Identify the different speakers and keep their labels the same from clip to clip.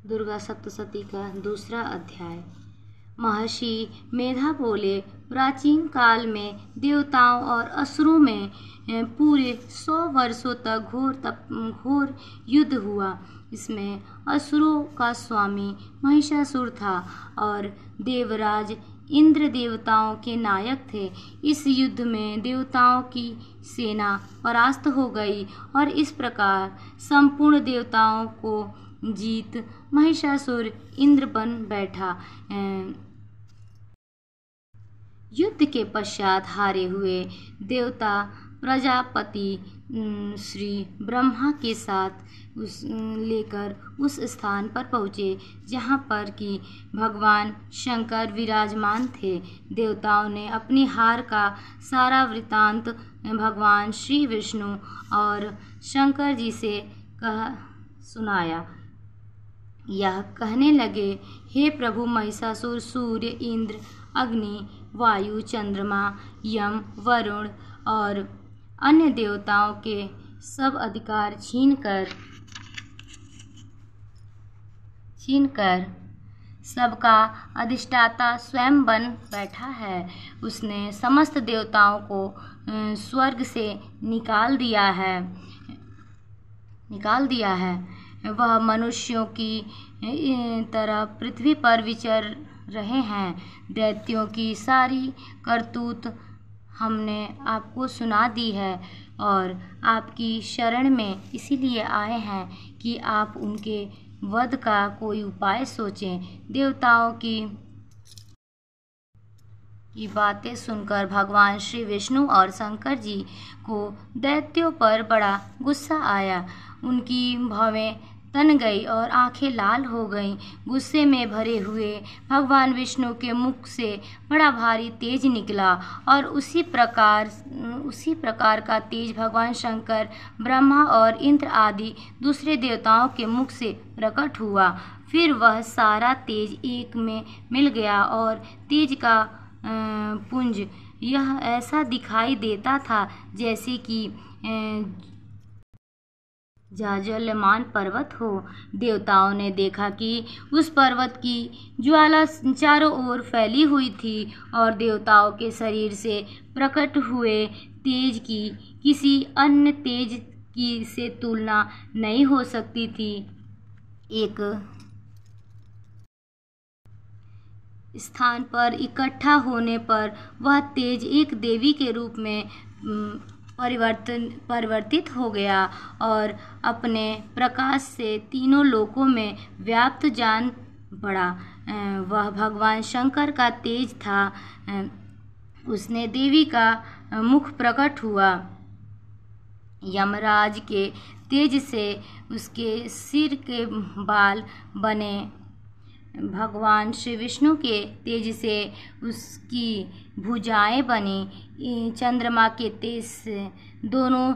Speaker 1: दुर्गा सप्तशती का दूसरा अध्याय। महर्षि मेधा बोले, प्राचीन काल में देवताओं और असुरों में पूरे 100 वर्षों तक घोर युद्ध हुआ। इसमें असुरों का स्वामी महिषासुर था और देवराज इंद्र देवताओं के नायक थे। इस युद्ध में देवताओं की सेना परास्त हो गई और इस प्रकार संपूर्ण देवताओं को जीत महिषासुर इंद्र बन बैठा। युद्ध के पश्चात हारे हुए देवता प्रजापति श्री ब्रह्मा के साथ लेकर उस स्थान पर पहुँचे जहाँ पर कि भगवान शंकर विराजमान थे। देवताओं ने अपनी हार का सारा वृतांत भगवान श्री विष्णु और शंकर जी से सुनाया। यह कहने लगे, हे प्रभु महिषासुर सूर्य, इंद्र, अग्नि, वायु, चंद्रमा, यम, वरुण और अन्य देवताओं के सब अधिकार छीनकर सबका अधिष्ठाता स्वयं बन बैठा है। उसने समस्त देवताओं को स्वर्ग से निकाल दिया है। वह मनुष्यों की तरह पृथ्वी पर विचर रहे हैं। दैत्यों की सारी करतूत हमने आपको सुना दी है और आपकी शरण में इसीलिए आए हैं कि आप उनके वध का कोई उपाय सोचें। देवताओं की बातें सुनकर भगवान श्री विष्णु और शंकर जी को दैत्यों पर बड़ा गुस्सा आया। उनकी भवें तन गई और आंखें लाल हो गईं। गुस्से में भरे हुए भगवान विष्णु के मुख से बड़ा भारी तेज निकला और उसी प्रकार का तेज भगवान शंकर, ब्रह्मा और इंद्र आदि दूसरे देवताओं के मुख से प्रकट हुआ। फिर वह सारा तेज एक में मिल गया और तेज का पुंज यह ऐसा दिखाई देता था जैसे कि जाज्वल्यमान पर्वत हो। देवताओं ने देखा कि उस पर्वत की ज्वाला चारों ओर फैली हुई थी और देवताओं के शरीर से प्रकट हुए तेज की किसी अन्य तेज की से तुलना नहीं हो सकती थी। एक स्थान पर इकट्ठा होने पर वह तेज एक देवी के रूप में परिवर्तित हो गया और अपने प्रकाश से तीनों लोकों में व्याप्त जान पड़ा। वह भगवान शंकर का तेज था। उसने देवी का मुख प्रकट हुआ। यमराज के तेज से उसके सिर के बाल बने। भगवान श्री विष्णु के तेज से उसकी भुजाएं बनी। चंद्रमा के तेज से दोनों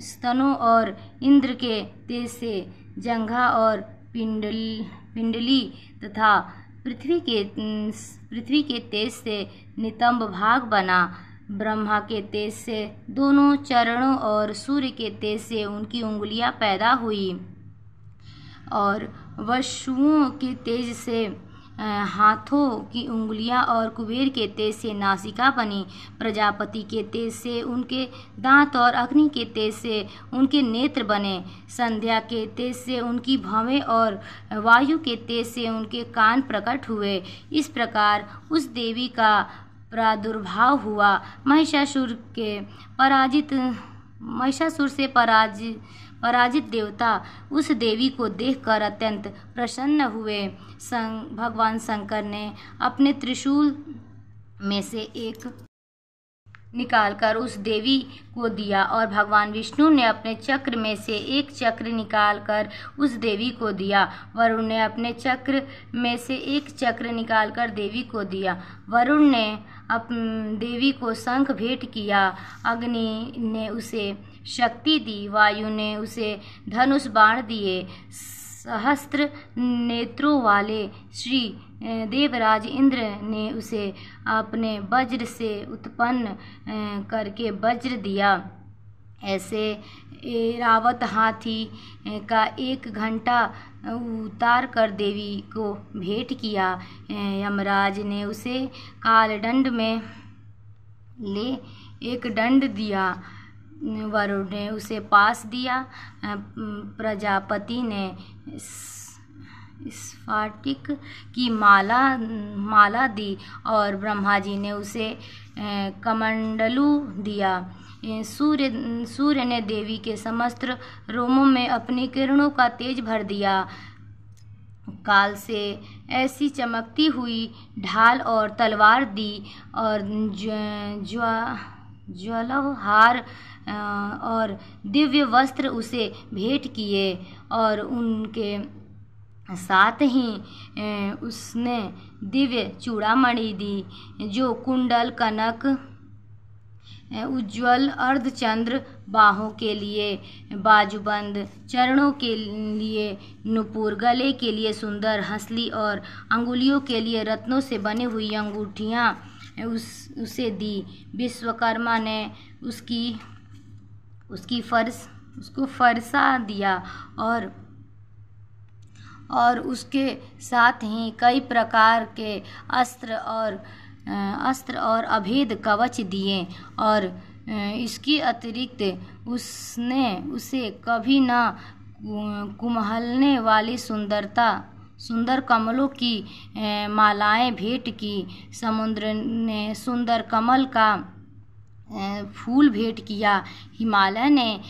Speaker 1: स्तनों और इंद्र के तेज से जंघा और पिंडली तथा पृथ्वी के तेज से नितंब भाग बना। ब्रह्मा के तेज से दोनों चरणों और सूर्य के तेज से उनकी उंगलियां पैदा हुई और वसुओं के तेज से हाथों की उंगलियां और कुबेर के तेज से नासिका बनी। प्रजापति के तेज से उनके दांत और अग्नि के तेज से उनके नेत्र बने। संध्या के तेज से उनकी भवें और वायु के तेज से उनके कान प्रकट हुए। इस प्रकार उस देवी का प्रादुर्भाव हुआ। महिषासुर से पराजित देवता उस देवी को देखकर अत्यंत प्रसन्न हुए। भगवान शंकर ने अपने त्रिशूल में से एक निकालकर उस देवी को दिया और भगवान विष्णु ने अपने चक्र में से एक चक्र निकालकर उस देवी को दिया। वरुण ने अपने चक्र में से एक चक्र निकालकर देवी को दिया। वरुण ने देवी को शंख भेंट किया। अग्नि ने उसे शक्ति दी। वायु ने उसे धनुष बाण दिए। सहस्त्र नेत्रों वाले श्री देवराज इंद्र ने उसे अपने वज्र से उत्पन्न करके वज्र दिया। ऐसे ऐरावत हाथी का 1 घंटा उतार कर देवी को भेंट किया। यमराज ने उसे कालदंड में ले एक दंड दिया। वरुण ने उसे पास दिया। प्रजापति ने स्फटिक की माला दी और ब्रह्मा जी ने उसे कमंडलू दिया। सूर्य ने देवी के समस्त रोमों में अपनी किरणों का तेज भर दिया। काल से ऐसी चमकती हुई ढाल और तलवार दी और ज्वलहार और दिव्य वस्त्र उसे भेंट किए और उनके साथ ही उसने दिव्य चूड़ामणि दी जो कुंडल, कनक, उज्ज्वल अर्धचंद्र, बाहों के लिए बाजूबंद, चरणों के लिए नुपुर, गले के लिए सुंदर हंसली और अंगुलियों के लिए रत्नों से बनी हुई अंगूठियाँ उसे दी। विश्वकर्मा ने उसको फरसा दिया और उसके साथ ही कई प्रकार के अस्त्र और अभेद कवच दिए और इसके अतिरिक्त उसने उसे कभी न कुम्हलने वाली सुंदर कमलों की मालाएं भेंट की। समुद्र ने सुंदर कमल का फूल भेंट किया। हिमालय ने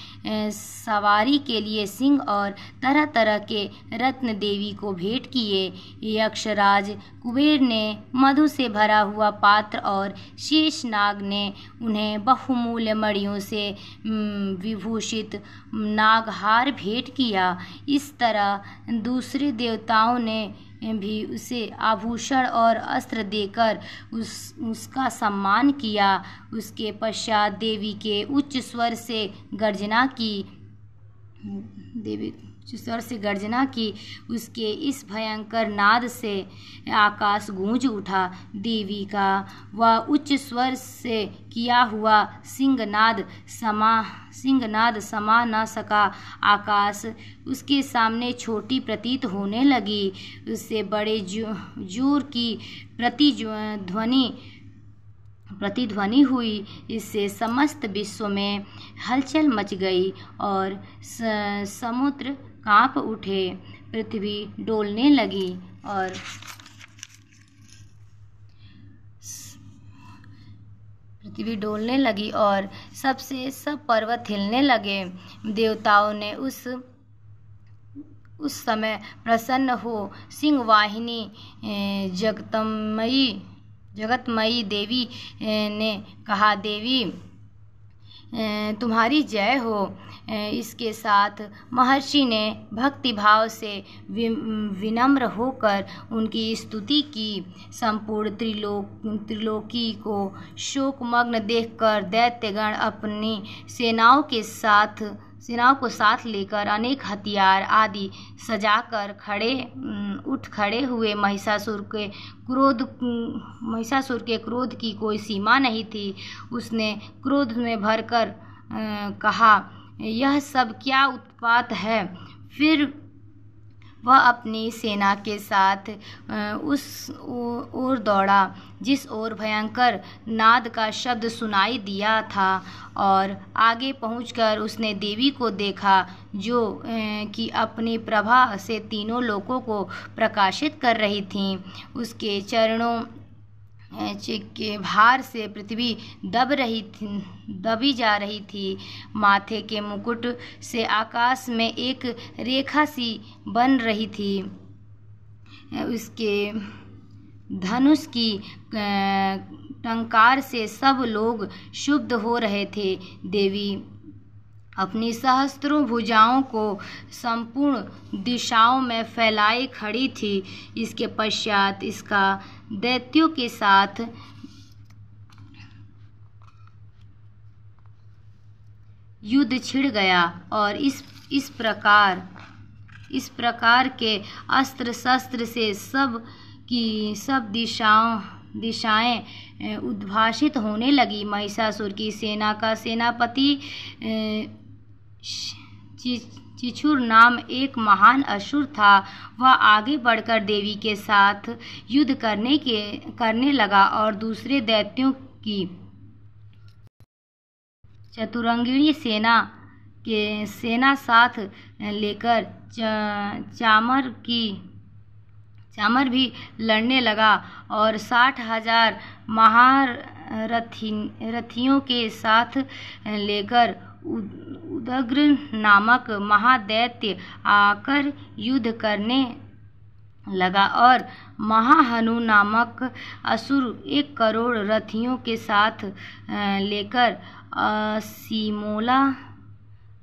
Speaker 1: सवारी के लिए सिंह और तरह तरह के रत्न देवी को भेंट किए। यक्षराज कुबेर ने मधु से भरा हुआ पात्र और शेषनाग ने उन्हें बहुमूल्य मणियों से विभूषित नागहार भेंट किया। इस तरह दूसरे देवताओं ने भी उसे आभूषण और अस्त्र देकर उसका सम्मान किया। उसके पश्चात देवी के उच्च स्वर से गर्जना की। उसके इस भयंकर नाद से आकाश गूंज उठा। देवी का वह उच्च स्वर से किया हुआ सिंहनाद समा न सका। आकाश उसके सामने छोटी प्रतीत होने लगी। उससे बड़े जोर की प्रतिध्वनि हुई। इससे समस्त विश्व में हलचल मच गई और समुद्र कांप उठे। पृथ्वी डोलने लगी और सब पर्वत हिलने लगे। देवताओं ने उस समय प्रसन्न हो सिंहवाहिनी जगतमयी देवी ने कहा, देवी तुम्हारी जय हो। इसके साथ महर्षि ने भक्तिभाव से विनम्र होकर उनकी स्तुति की। संपूर्ण त्रिलोकी को शोकमग्न देखकर दैत्यगण अपनी सेनाओं को साथ लेकर अनेक हथियार आदि सजाकर खड़े हुए। महिषासुर के क्रोध की कोई सीमा नहीं थी। उसने क्रोध में भरकर कहा, यह सब क्या उत्पात है। फिर वह अपनी सेना के साथ उस ओर दौड़ा जिस ओर भयंकर नाद का शब्द सुनाई दिया था और आगे पहुंचकर उसने देवी को देखा जो कि अपनी प्रभा से तीनों लोकों को प्रकाशित कर रही थीं। उसके चरणों के भार से पृथ्वी दबी जा रही थी। माथे के मुकुट से आकाश में एक रेखा सी बन रही थी। उसके धनुष की टंकार से सब लोग क्षुब्ध हो रहे थे। देवी अपनी सहस्त्रों भुजाओं को संपूर्ण दिशाओं में फैलाए खड़ी थी। इसके पश्चात इसका दैत्यों के साथ युद्ध छिड़ गया और इस प्रकार के अस्त्र शस्त्र से सब दिशाएं उद्भासित होने लगी। महिषासुर की सेना का सेनापति चिछुर नाम एक महान असुर था। वह आगे बढ़कर देवी के साथ युद्ध करने लगा और दूसरे दैत्यों की चतुरंगिणी सेना साथ लेकर चामर भी लड़ने लगा और 60,000 महारथियों के साथ लेकर उदग्र नामक महादैत्य आकर युद्ध करने लगा और महाहनु नामक असुर 1 करोड़ रथियों के साथ लेकर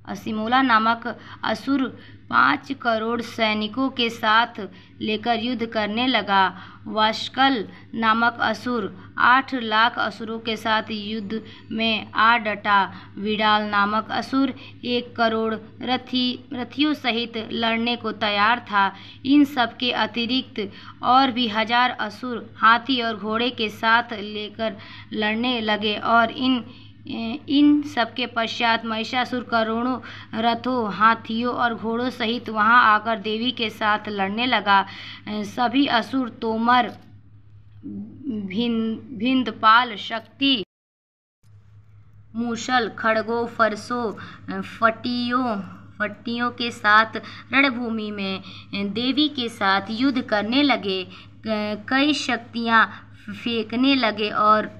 Speaker 1: असीमोला नामक असुर 5 करोड़ सैनिकों के साथ लेकर युद्ध करने लगा। वाशकल नामक असुर 8 लाख असुरों के साथ युद्ध में आ डटा। विडाल नामक असुर 1 करोड़ रथियों सहित लड़ने को तैयार था। इन सब के अतिरिक्त और भी 1000 असुर हाथी और घोड़े के साथ लेकर लड़ने लगे और इन सबके पश्चात महिषासुर करोड़ों रथों, हाथियों और घोड़ों सहित वहां आकर देवी के साथ लड़ने लगा। सभी असुर तोमर, भिंदपाल, शक्ति, मूसल, खड्गों, फरसों, फट्टियों के साथ रणभूमि में देवी के साथ युद्ध करने लगे। कई शक्तियां फेंकने लगे और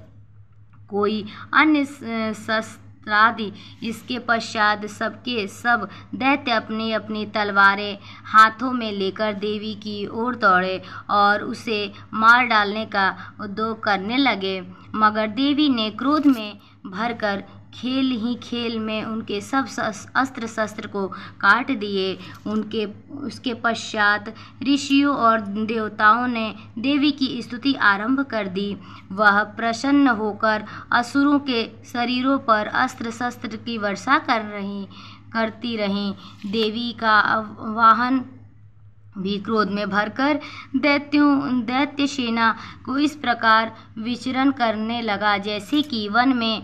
Speaker 1: कोई अन्य शस्त्रादि। इसके पश्चात सबके सब दैत्य अपनी अपनी तलवारें हाथों में लेकर देवी की ओर दौड़े और उसे मार डालने का उद्योग करने लगे। मगर देवी ने क्रोध में भरकर खेल ही खेल में उनके सब अस्त्र शस्त्र को काट दिए। उसके पश्चात ऋषियों और देवताओं ने देवी की स्तुति आरंभ कर दी। वह प्रसन्न होकर असुरों के शरीरों पर अस्त्र शस्त्र की वर्षा करती रहीं। देवी का वाहन भी क्रोध में भरकर दैत्य सेना को इस प्रकार विचरण करने लगा जैसे कि वन में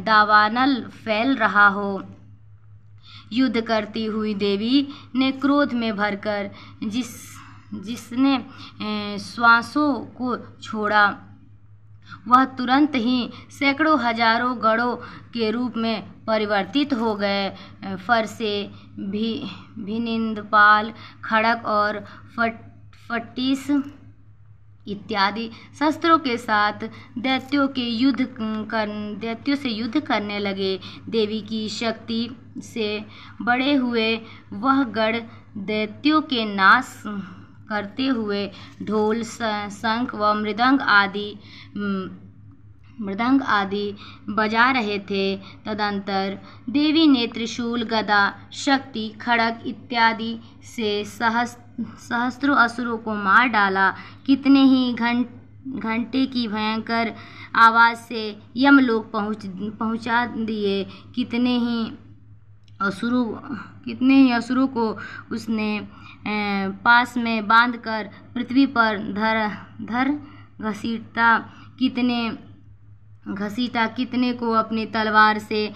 Speaker 1: दावानल फैल रहा हो। युद्ध करती हुई देवी ने क्रोध में भरकर जिसने श्वासों को छोड़ा वह तुरंत ही सैकड़ों हजारों गढ़ों के रूप में परिवर्तित हो गए। फरसे, भिनिंदपाल, खड़ग और फट्टिस इत्यादि शस्त्रों के साथ दैत्यों से युद्ध करने लगे। देवी की शक्ति से बड़े हुए वह गढ़ दैत्यों के नाश करते हुए ढोल, शंख व मृदंग आदि बजा रहे थे। तदंतर देवी ने त्रिशूल, गदा, शक्ति, खड्ग इत्यादि से सहस्त्रों असुरों को मार डाला। कितने ही घंटे की भयंकर आवाज से यमलोक पहुंचा दिए। कितने ही असुरों को उसने पास में बांधकर पृथ्वी पर धर घसीटा। कितने को अपनी तलवार से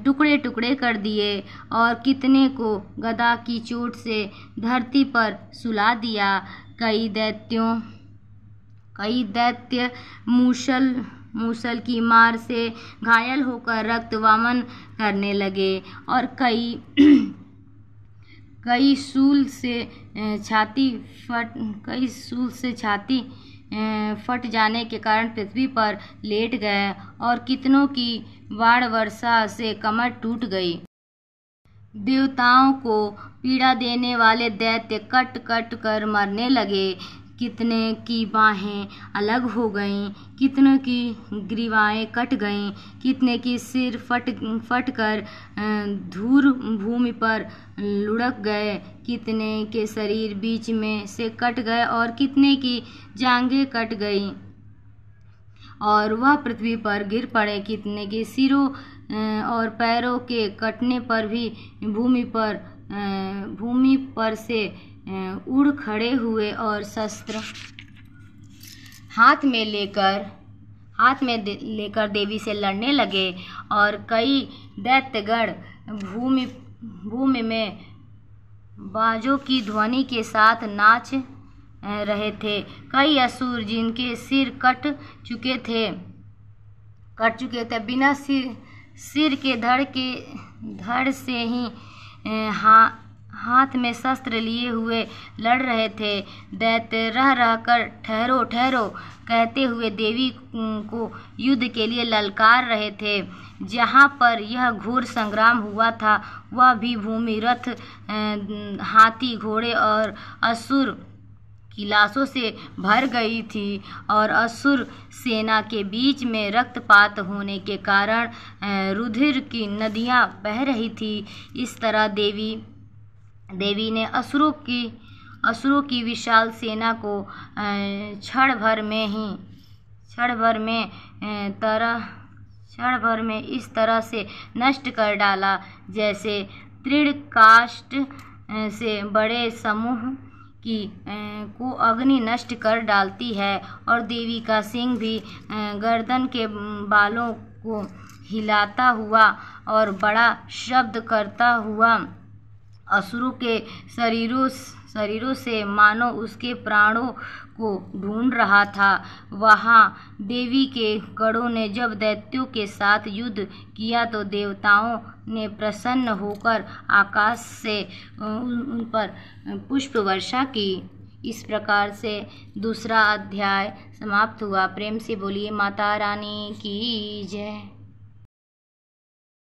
Speaker 1: टुकड़े टुकड़े कर दिए और कितने को गदा की चोट से धरती पर सुला दिया। कई दैत्य मूसल की मार से घायल होकर रक्त वमन करने लगे और कई शूल से छाती फट जाने के कारण पृथ्वी पर लेट गए और कितनों की बाण वर्षा से कमर टूट गई। देवताओं को पीड़ा देने वाले दैत्य कट कट कर मरने लगे। कितने की बाहें अलग हो गईं, कितनों की ग्रीवाएं कट गईं, कितने की सिर फट कर धूल भूमि पर लुढ़क गए, कितने के शरीर बीच में से कट गए और कितने की जांघें कट गईं और वह पृथ्वी पर गिर पड़े। कितने के सिरों और पैरों के कटने पर भी भूमि पर से उड़ खड़े हुए और शस्त्र हाथ में लेकर देवी से लड़ने लगे और कई दैत्यगण भूमि में बाजों की ध्वनि के साथ नाच रहे थे। कई असुर जिनके सिर कट चुके थे बिना सिर के धड़ से ही हाथ में शस्त्र लिए हुए लड़ रहे थे। दैत्य रह कर ठहरो ठहरो कहते हुए देवी को युद्ध के लिए ललकार रहे थे। जहाँ पर यह घोर संग्राम हुआ था वह भी भूमि रथ, हाथी, घोड़े और असुर की लाशों से भर गई थी और असुर सेना के बीच में रक्तपात होने के कारण रुधिर की नदियाँ बह रही थी। इस तरह देवी ने असुरों की विशाल सेना को क्षण भर में इस तरह से नष्ट कर डाला जैसे तृणकाष्ठ से बड़े समूह को अग्नि नष्ट कर डालती है। और देवी का सिंह भी गर्दन के बालों को हिलाता हुआ और बड़ा शब्द करता हुआ असुरों के शरीरों से मानो उसके प्राणों को ढूंढ रहा था। वहाँ देवी के गणों ने जब दैत्यों के साथ युद्ध किया तो देवताओं ने प्रसन्न होकर आकाश से उन पर पुष्प वर्षा की। इस प्रकार से दूसरा अध्याय समाप्त हुआ। प्रेम से बोलिए माता रानी की जय।